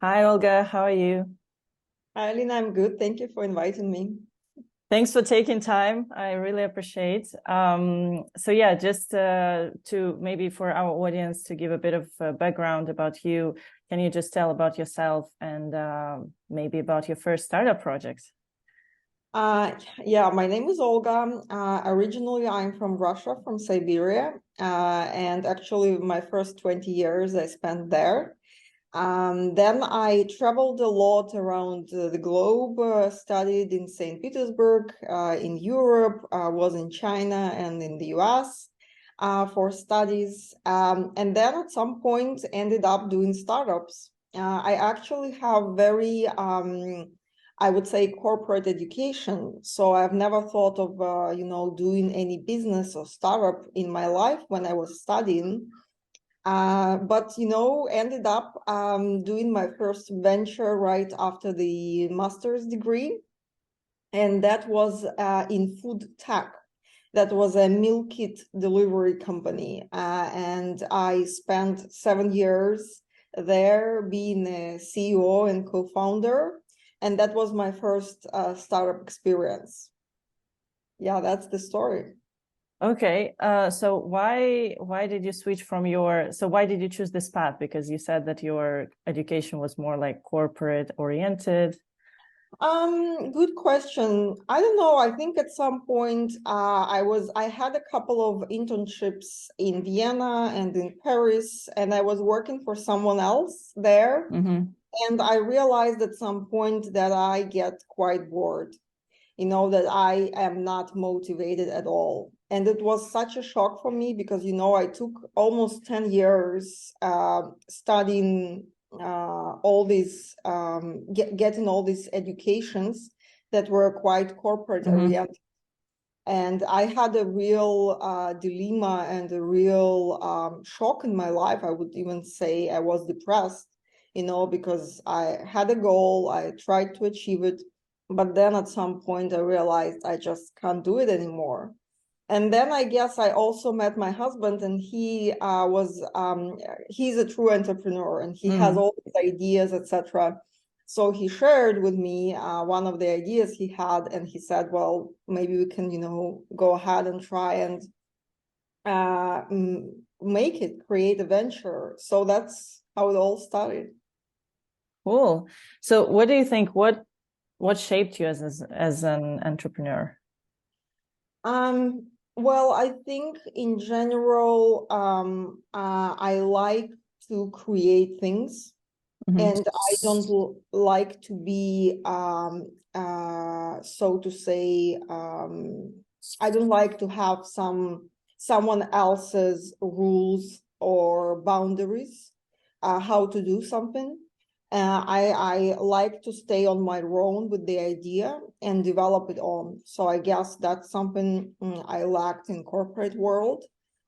Hi, Olga. How are you? Hi, Lina, I'm good. Thank you for inviting me. Thanks for taking time. I really appreciate. So yeah, just to maybe for our audience to give a bit of background about you, can you just tell about yourself and maybe about your first startup project? Uh, yeah, my name is Olga. Originally, I'm from Russia, from Siberia, and actually, my first 20 years I spent there. Then I traveled a lot around the globe, studied in St. Petersburg, in Europe, was in China and in the US for studies, and then at some point ended up doing startups. I actually have very I would say corporate education. So I've never thought of, doing any business or startup in my life when I was studying. But ended up doing my first venture right after the master's degree, and that was in food tech. That was a meal kit delivery company, and I spent 7 years there being a CEO and co-founder, and that was my first startup experience. Yeah, that's the story. Okay. So why did you switch from why did you choose this path? Because you said that your education was more like corporate oriented. Good question. I don't know. I think at some point I had a couple of internships in Vienna and in Paris, and I was working for someone else there. Mm-hmm. And I realized at some point that I get quite bored, that I am not motivated at all. And it was such a shock for me because, I took almost 10 years studying all these, getting all these educations that were quite corporate Mm-hmm. oriented. And I had a real dilemma and a real shock in my life. I would even say I was depressed, because I had a goal, I tried to achieve it, but then at some point I realized I just can't do it anymore. And then I guess I also met my husband, and he's a true entrepreneur, and he has Mm. all these ideas, etc. So he shared with me one of the ideas he had, and he said, "Well, maybe we can, go ahead and try and make it, create a venture." So that's how it all started. Cool. So what do you think? What shaped you as an entrepreneur? Well, I think in general, I like to create things, Hmm. and I don't like to be, so to say, I don't like to have someone else's rules or boundaries, how to do something. I like to stay on my own with the idea and develop it on. So I guess that's something I lacked in corporate world.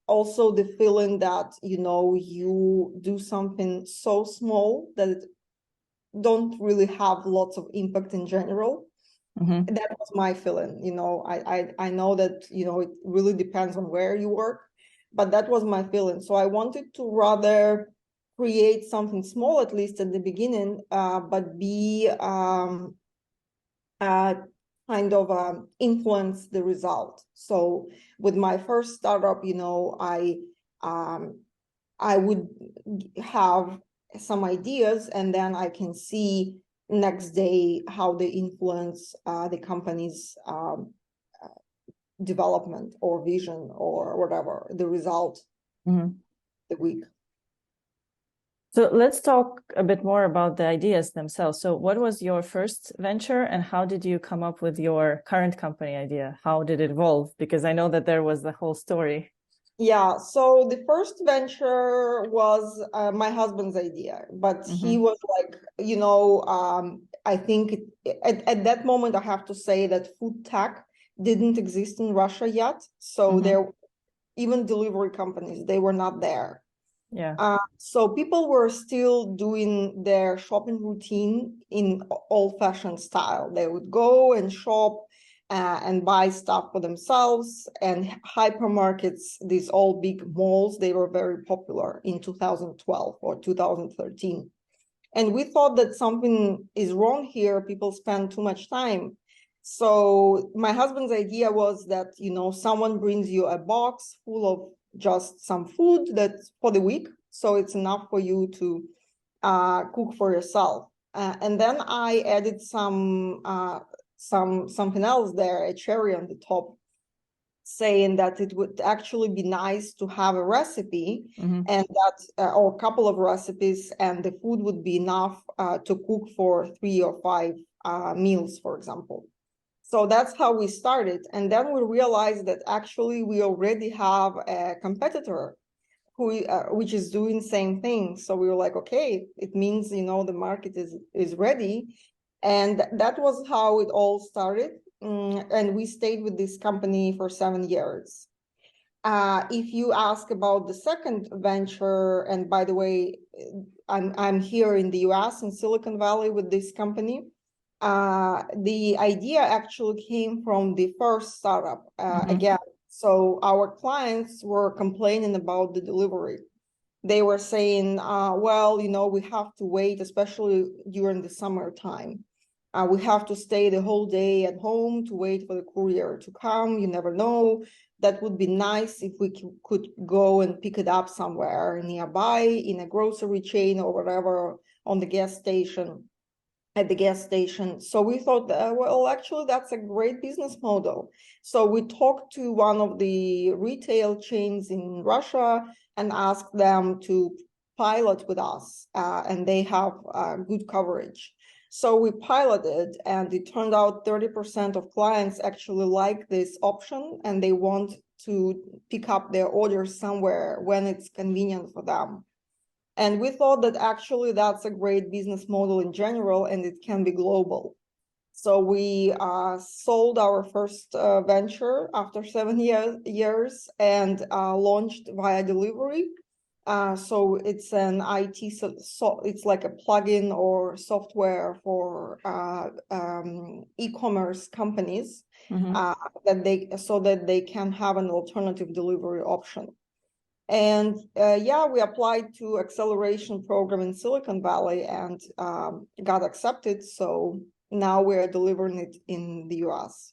Also, the feeling that you do something so small that it don't really have lots of impact in general. Hmm. That was my feeling. I know that it really depends on where you work, but that was my feeling. So I wanted to rather create something small, at least at the beginning, but be uh, kind of influence the result. So with my first startup, um, I would have some ideas, and then I can see next day how they influence the company's development or vision or whatever the result Hmm. the week. So let's talk a bit more about the ideas themselves. So what was your first venture and how did you come up with your current company idea? How did it evolve? Because I know that there was the whole story. Yeah, so the first venture was my husband's idea, but he Hmm. was like, I think at that moment, I have to say that food tech didn't exist in Russia yet. So Hmm. there, even delivery companies, they were not there. Yeah. So people were still doing their shopping routine in old-fashioned style. They would go and shop and buy stuff for themselves. And hypermarkets, these all big malls, they were very popular in 2012 or 2013. And we thought that something is wrong here. People spend too much time. So my husband's idea was that, someone brings you a box full of just some food that's for the week. So it's enough for you to cook for yourself. And then I added something else there, a cherry on the top, saying that it would actually be nice to have a recipe and that or a couple of recipes, and the food would be enough to cook for 3 or 5 meals, for example. So that's how we started. And then we realized that actually we already have a competitor which is doing the same thing. So we were like, okay, it means, the market is ready. And that was how it all started. And we stayed with this company for 7 years. If you ask about the second venture, and by the way, I'm here in the US in Silicon Valley with this company. The idea actually came from the first startup again. So our clients were complaining about the delivery. They were saying, well, we have to wait, especially during the summertime. We have to stay the whole day at home to wait for the courier to come. You never know. That would be nice if we could go and pick it up somewhere nearby in a grocery chain or whatever, on the gas station. At the gas station. So we thought, well, actually, that's a great business model. So we talked to one of the retail chains in Russia and asked them to pilot with us, and they have good coverage. So we piloted, and it turned out 30% of clients actually like this option, and they want to pick up their orders somewhere when it's convenient for them. And we thought that actually that's a great business model in general, and it can be global. So we sold our first venture after 7 years and launched Via.Delivery. So it's an IT, it's like a plugin or software for e-commerce companies that they can have an alternative delivery option. And we applied to acceleration program in Silicon Valley and got accepted. So now we're delivering it in the US.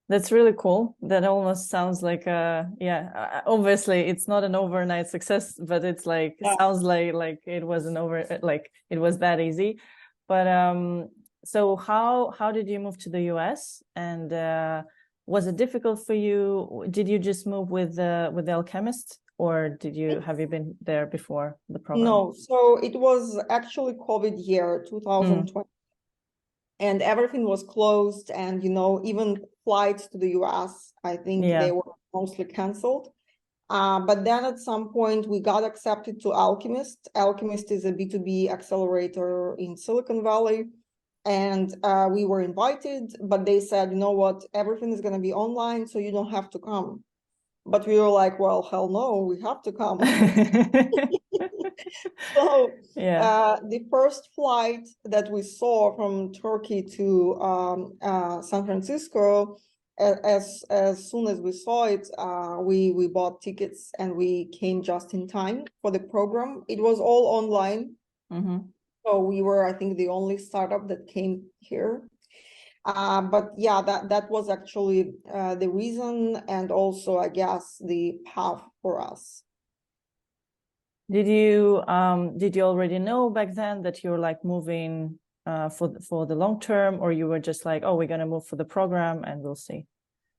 That's really cool. That almost sounds like obviously it's not an overnight success, but it's like sounds like it wasn't it was that easy. But so how did you move to the US, and was it difficult for you? Did you just move with the Alchemist, or have you been there before the program? No, so it was actually COVID year 2020. And everything was closed, and even flights to the US, I think they were mostly canceled. But then at some point we got accepted to Alchemist. Alchemist is a B2B accelerator in Silicon Valley. And we were invited, but they said, you know what, everything is going to be online, so you don't have to come. But we were like, well, hell no, we have to come. So the first flight that we saw from Turkey to San Francisco, as soon as we saw it, we bought tickets and we came just in time for the program. It was all online. So we were, I think, the only startup that came here. But that was actually the reason, and also, I guess, the path for us. Did you already know back then that you were like moving for the long term, or you were just like, oh, we're gonna move for the program and we'll see?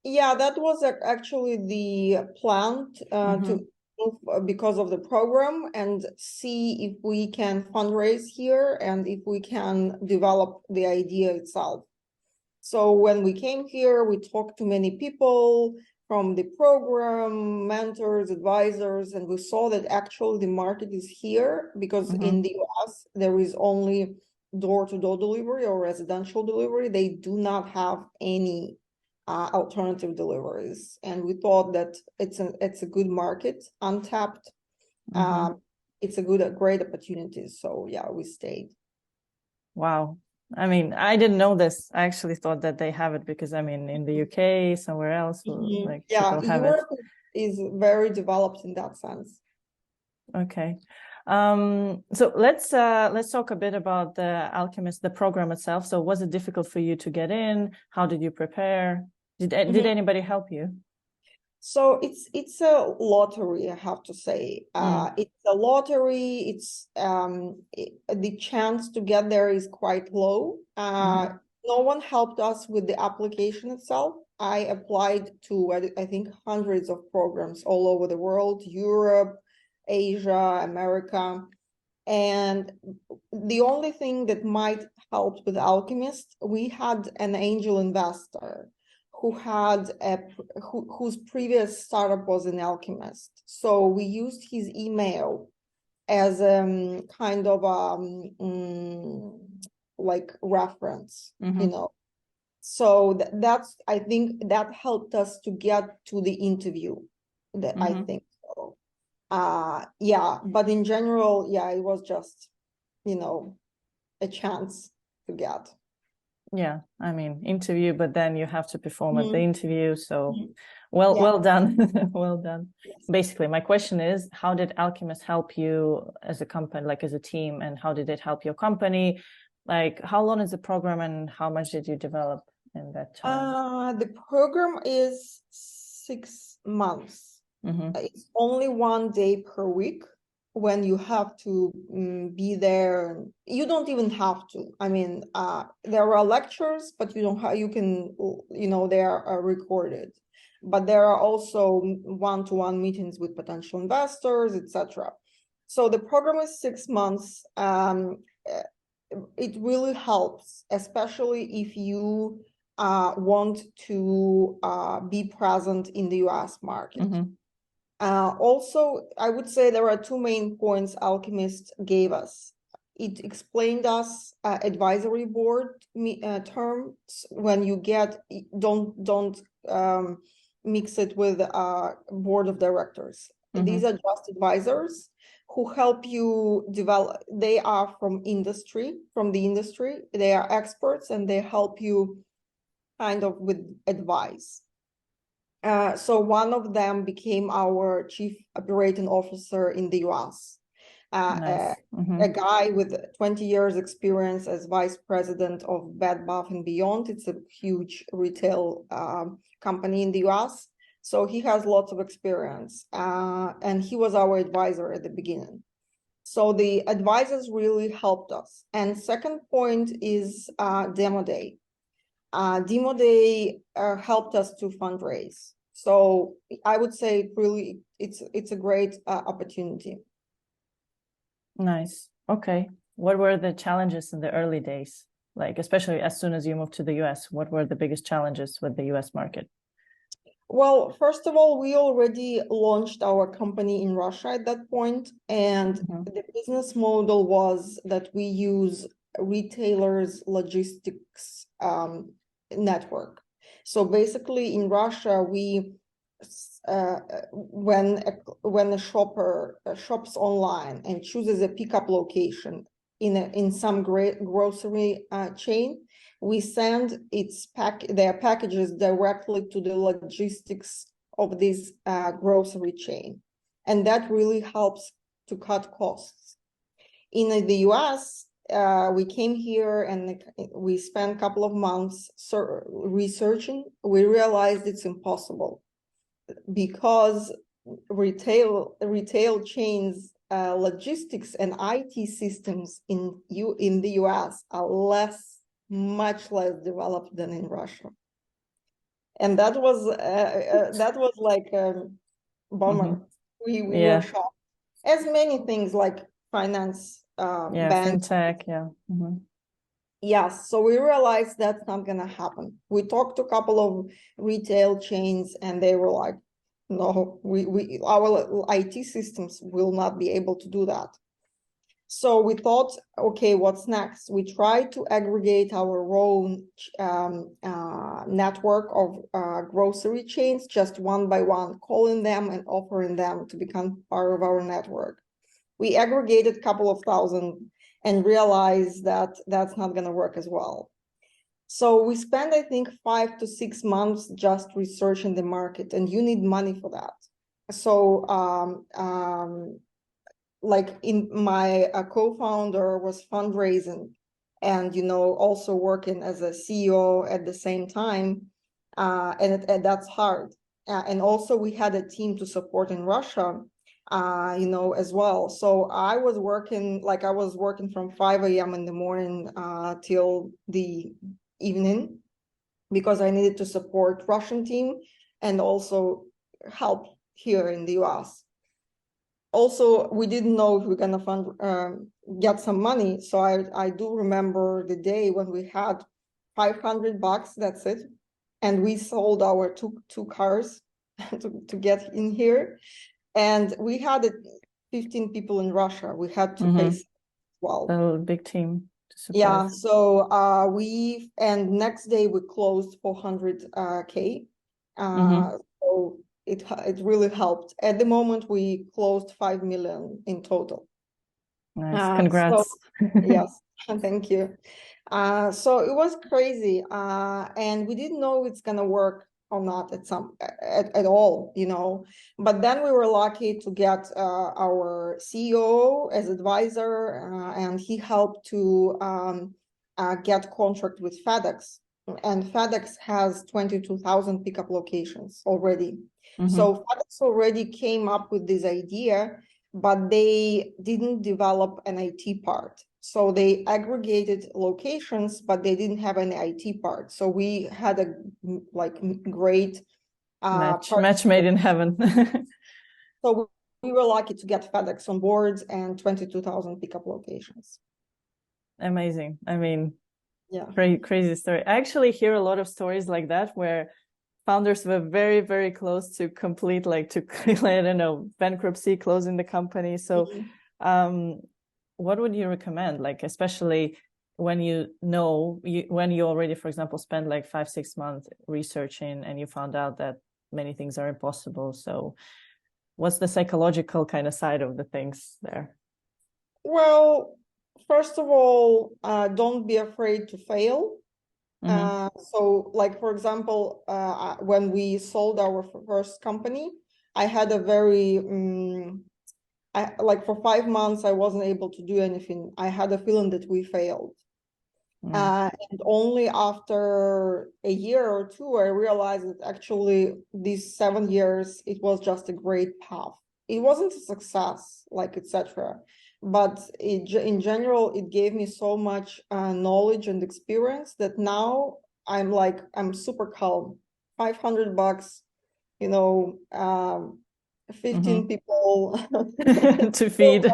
Yeah, that was actually the plan to move because of the program and see if we can fundraise here and if we can develop the idea itself. So when we came here, we talked to many people from the program, mentors, advisors, and we saw that actually the market is here because in the US, there is only door-to-door delivery or residential delivery. They do not have any alternative deliveries. And we thought that it's a good market, untapped. It's a great opportunity. So yeah, we stayed. Wow. I mean, I didn't know this. I actually thought that they have it because, I mean, in the UK, somewhere else, people have Europe is very developed in that sense. Okay. So let's talk a bit about the Alchemist, the program itself. So was it difficult for you to get in? How did you prepare? Did anybody help you? So it's a lottery, I have to say. It's a lottery. It's the chance to get there is quite low. No one helped us with the application itself. I applied to, I think, hundreds of programs all over the world, Europe, Asia, America. And the only thing that might help with Alchemist, we had an angel investor who had whose previous startup was an Alchemist. So we used his email as kind of like reference, you know. So that's, I think that helped us to get to the interview. That I think so. Yeah, but in general, yeah, it was just, you know, a chance to get. Yeah, I mean, interview, but then you have to perform at the interview. So well done. Well done. Yes. Basically, my question is, how did Alchemist help you as a company, like as a team, and how did it help your company? Like, how long is the program and how much did you develop in that time? The program is 6 months. It's only 1 day per week when you have to be there. You don't even have to. I mean, there are lectures, but you don't have, you can, you know, they are recorded. But there are also one-to-one meetings with potential investors, etc. So the program is 6 months. It really helps, especially if you want to be present in the US market. Also, I would say there are 2 main points Alchemist gave us. It explained us advisory board terms. When you get, don't mix it with board of directors. These are just advisors who help you develop. They are from the industry. They are experts and they help you kind of with advice. So one of them became our chief operating officer in the US. Nice. A guy with 20 years experience as vice president of Bed Bath & Beyond. It's a huge retail company in the US. So he has lots of experience, and he was our advisor at the beginning. So the advisors really helped us. And second point is Demo Day. Demo Day helped us to fundraise. So I would say really it's a great opportunity. Nice. Okay. What were the challenges in the early days? Like, especially as soon as you moved to the US, what were the biggest challenges with the US market? Well, first of all, we already launched our company in Russia at that point, and the business model was that we use retailers' logistics network. So basically, in Russia, we when a shopper shops online and chooses a pickup location in some great grocery chain, we send their packages directly to the logistics of this grocery chain. And that really helps to cut costs. In the US, we came here and we spent a couple of months researching. We realized it's impossible because retail chains, logistics and IT systems in the US are much less developed than in Russia, and that was like a bummer. We were shocked, as many things like finance, banks, fintech, Yes, so we realized that's not gonna happen. We talked to a couple of retail chains, and they were like, "No, our IT systems will not be able to do that." So we thought, okay, what's next? We tried to aggregate our own network of grocery chains, just one by one, calling them and offering them to become part of our network. We aggregated a couple of thousand and realized that that's not going to work as well. So we spent, I think, 5 to 6 months just researching the market, and you need money for that. So like in my co-founder was fundraising and, also working as a CEO at the same time. And that's hard. And also we had a team to support in Russia, as well. So I was working from 5 a.m. in the morning till the evening because I needed to support Russian team and also help here in the US. Also, we didn't know if we're gonna get some money. So I do remember the day when we had $500, that's it. And we sold our two cars to get in here. And we had 15 people in Russia. We had to pay as well. A big team to support. Yeah, so and next day we closed 400K. So it really helped. At the moment, we closed 5 million in total. Nice, congrats. Yes, thank you. So it was crazy, and we didn't know it's gonna work or not at all, But then we were lucky to get our CEO as advisor, and he helped to get contract with FedEx. And FedEx has 22,000 pickup locations already. So FedEx already came up with this idea, but they didn't develop an IT part. So they aggregated locations, but they didn't have any IT part. So we had a great match made in heaven. So we were lucky to get FedEx on board and 22,000 pickup locations. Amazing. I mean, yeah, crazy story. I actually hear a lot of stories like that where founders were very, very close to complete, I don't know, bankruptcy, closing the company. So what would you recommend? Especially when when you already, for example, spend 5-6 months researching and you found out that many things are impossible. So what's the psychological kind of side of the things there? Well, first of all, don't be afraid to fail. So for example, when we sold our first company, I had a very, for 5 months, I wasn't able to do anything. I had a feeling that we failed. And only after a year or two, I realized that actually these 7 years, it was just a great path. It wasn't a success, etc. But in general, it gave me so much knowledge and experience that now I'm super calm. $500, 15 people to feed.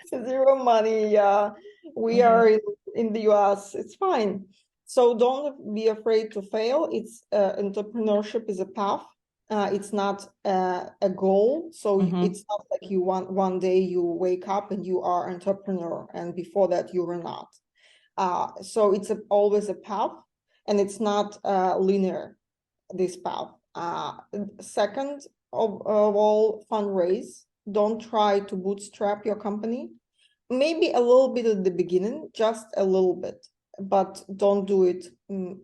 Zero money. Yeah, we are in the US. It's fine. So don't be afraid to fail. It's entrepreneurship is a path. It's not a goal. So it's not like you want one day you wake up and you are entrepreneur, and before that you were not. So it's always a path, and it's not linear, this path. Second of all, fundraise. Don't try to bootstrap your company. Maybe a little bit at the beginning, just a little bit, but don't do it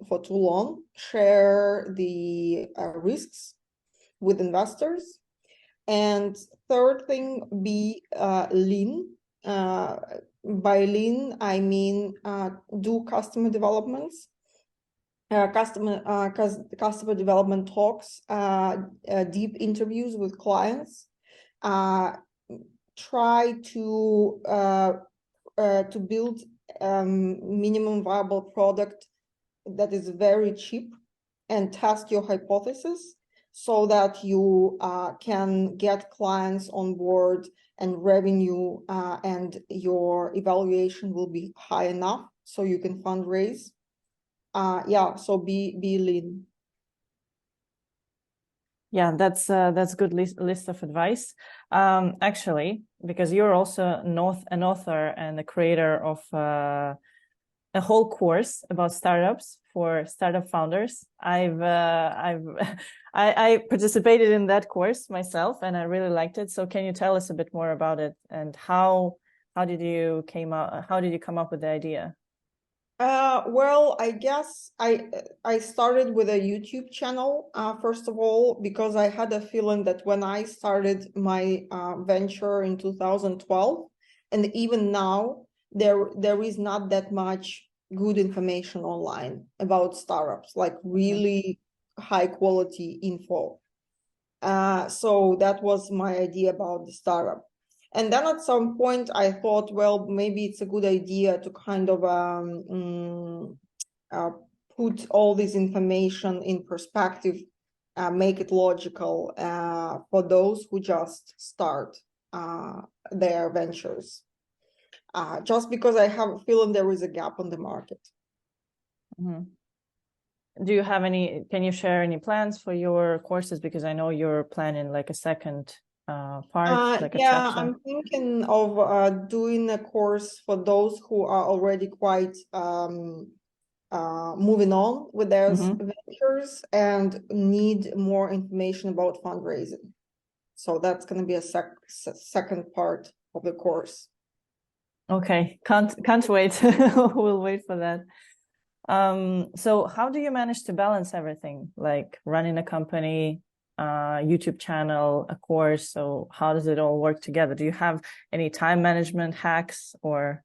for too long. Share the risks with investors. And third thing, be lean. By lean, I mean do customer developments. Customer development talks, deep interviews with clients. Try to build minimum viable product that is very cheap and test your hypothesis so that you can get clients on board and revenue, and your evaluation will be high enough so you can fundraise. So be lean. Yeah, that's good list of advice. Actually, because you're also an author and a creator of a whole course about startups for startup founders. I participated in that course myself, and I really liked it. So can you tell us a bit more about it, and how did you come up with the idea? Well, I guess I started with a YouTube channel, first of all, because I had a feeling that when I started my venture in 2012, and even now, there is not that much good information online about startups, like really high quality info. So that was my idea about the startup. And then at some point I thought, well, maybe it's a good idea to kind of uh, put all this information in perspective, make it logical for those who just start their ventures. Just because I have a feeling there is a gap on the market. Mm-hmm. Do you have can you share any plans for your courses? Because I know you're planning like a second part, like a Yeah, chapter. I'm thinking of doing a course for those who are already quite moving on with their ventures and need more information about fundraising. So that's going to be a second part of the course. Okay, can't wait. We'll wait for that. So how do you manage to balance everything, like running a company, YouTube channel, a course? So how does it all work together? Do you have any time management hacks or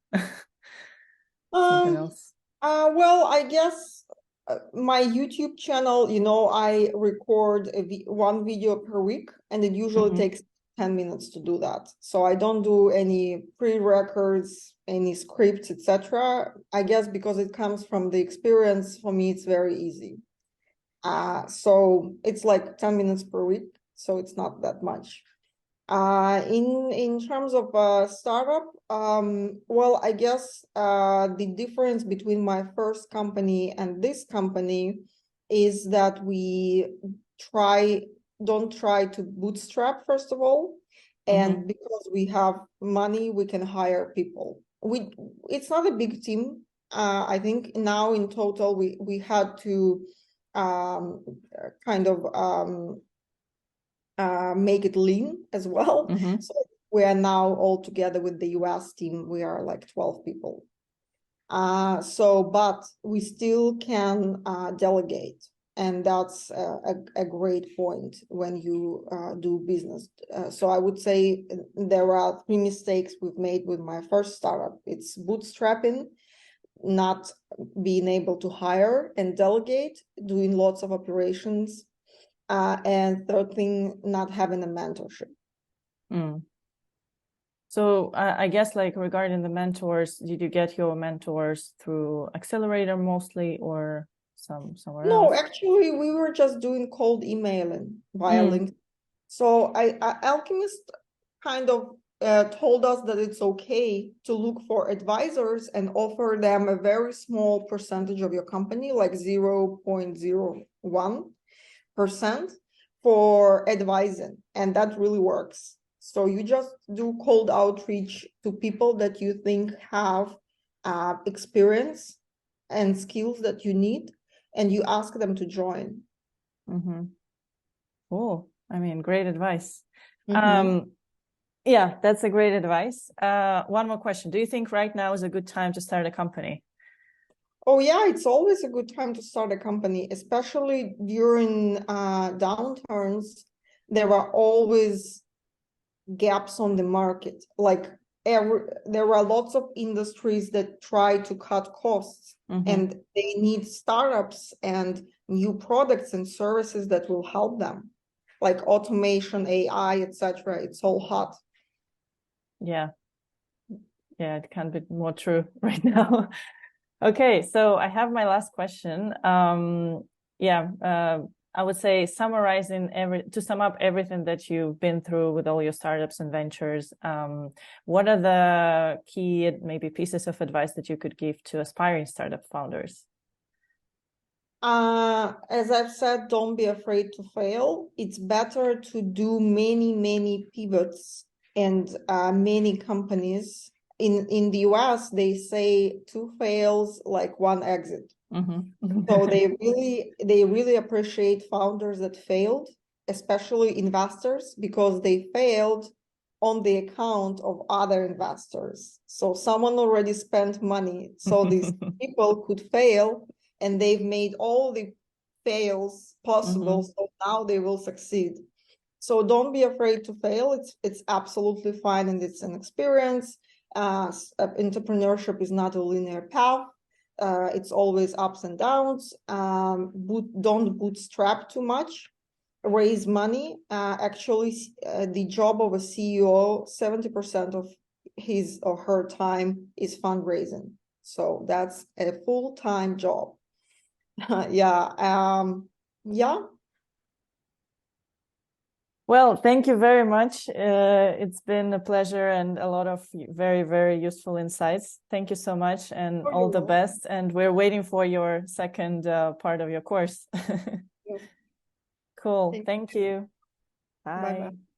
something else? Well, I guess my YouTube channel, I record one video per week, and it usually takes 10 minutes to do that. So I don't do any pre-records, any scripts, etc. I guess because it comes from the experience, for me, it's very easy. So it's like 10 minutes per week, so it's not that much. In terms of startup, well, I guess the difference between my first company and this company is that we don't try to bootstrap, first of all, and because we have money, we can hire people. It's not a big team. I think now in total we had to kind of make it lean as well. So we are now all together with the US team. We are like 12 people. But we still can delegate. And that's a great point when you do business. So I would say there are 3 mistakes we've made with my first startup. It's bootstrapping, not being able to hire and delegate, doing lots of operations, and third thing, not having a mentorship. So I guess like regarding the mentors, did you get your mentors through Accelerator mostly or somewhere else? No, actually, we were just doing cold emailing via LinkedIn. So Alchemist kind of told us that it's okay to look for advisors and offer them a very small percentage of your company, like 0.01% for advising, and that really works. So you just do cold outreach to people that you think have experience and skills that you need, and you ask them to join. Oh, I mean, great advice. Yeah, that's a great advice. One more question. Do you think right now is a good time to start a company? Oh yeah, it's always a good time to start a company, especially during downturns. There are always gaps on the market. Like there are lots of industries that try to cut costs, and they need startups and new products and services that will help them, like automation, AI, etc. It's all hot. Yeah, it can't be more true right now. Okay, so I have my last question. I would say to sum up everything that you've been through with all your startups and ventures, what are the key maybe pieces of advice that you could give to aspiring startup founders? As I've said, don't be afraid to fail. It's better to do many pivots and many companies. In the US, they say 2 fails, like 1 exit. So they really appreciate founders that failed, especially investors, because they failed on the account of other investors. So someone already spent money, so these people could fail, and they've made all the fails possible, so now they will succeed. So don't be afraid to fail. It's absolutely fine, and it's an experience. Entrepreneurship is not a linear path. It's always ups and downs. Don't bootstrap too much. Raise money. Actually, the job of a CEO, 70% of his or her time is fundraising. So that's a full-time job. Yeah. Yeah. Well, thank you very much. It's been a pleasure and a lot of very, very useful insights. Thank you so much, and all the best. And we're waiting for your second part of your course. Cool. Thank you. Bye. Bye-bye.